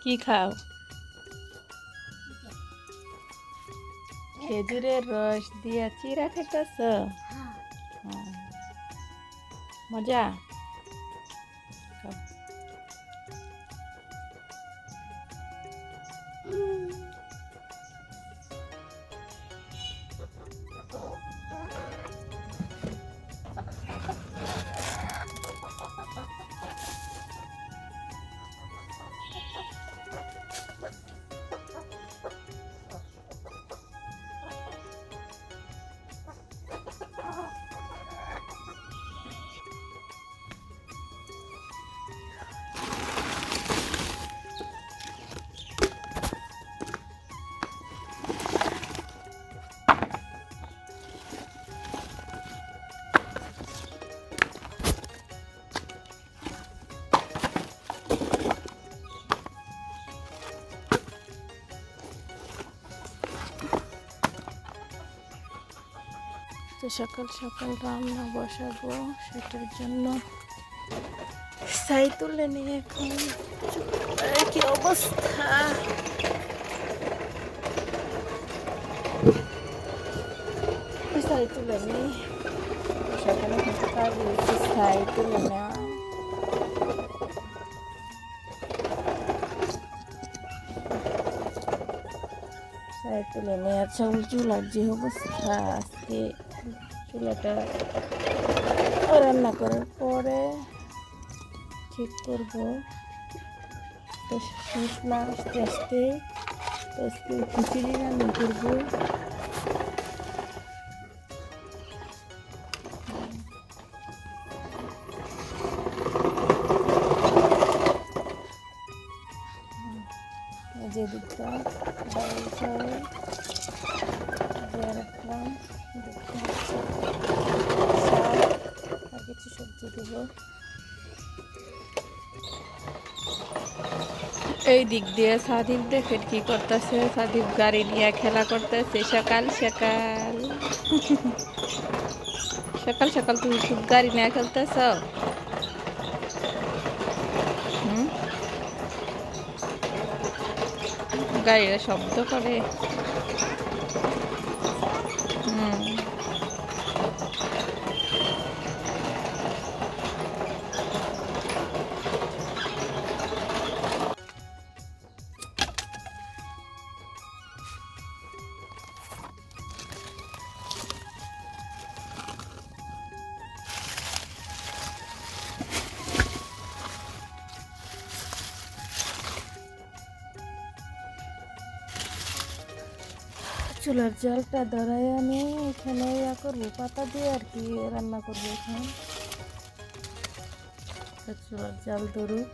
কি খাও? খেজুরের রস দিয়া চিরা খেতেছ? মজা। খাও। তো সকাল সকাল রান্না বসাবো, সেটার জন্য ছাই তুলে নিয়ে এখন কি অবস্থা। ছাই তুলে নিই, সকালে কিন্তু কাজ হয়েছে ছাই তুলে নেওয়া। ছাই তুলে নেওয়া চুলার যে অবস্থা, আজকে চুলাটা রান্না করার পরে ঠিক করবো। তো শুকনা আস্তে আস্তে আজকে খিচুড়ি রান্না করবো। যে দিকটা ডাল চাল রাখলাম, আর কিছু সবজি দেবো। এই দিক দিয়ে সাদিব দেখে কি করতেছে, সাদিব গাড়ি নিয়ে খেলা করতেছে সকাল সকাল। সকাল সকাল তুমি খুব গাড়ি নিয়ে খেলতেছ। গাড়িরা শব্দ করে। চুলার জলটা ধরাই আমি এখানে করবো, পাতা দিয়ে আর কি রান্না করবো এখন। চুলার জল ধরুক।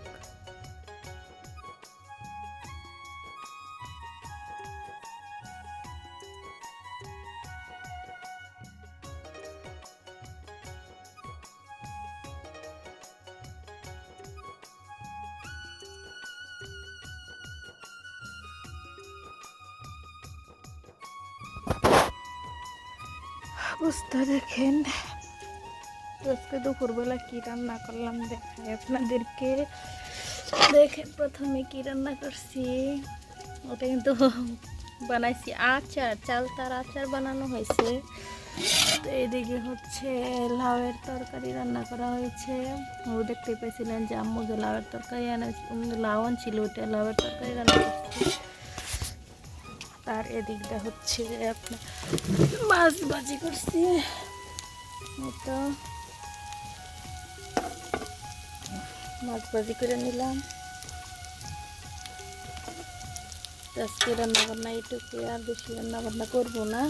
অবস্থা দেখেন, আজকে দুপুরবেলা কি রান্না করলাম দেখাই আপনাদেরকে। দেখেন প্রথমে কি রান্না করছি, ওটা কিন্তু বানাইছি আচার, চালতার আচার বানানো হয়েছে। তো এইদিকে হচ্ছে লাউয়ের তরকারি রান্না করা হয়েছে। ও দেখতে পেয়েছিলেন যে আম্মু যে লাউয়ের তরকারি লাউ আনছিল, ওটা লাউয়ের তরকারি রান্না করছি। আর এদিকটা হচ্ছে যে আপনার মাছ ভাজি করছি, তো মাছ ভাজি করে নিলাম। আজকে রান্না বান্না এইটুকু, আর বেশি রান্না বান্না করবো না।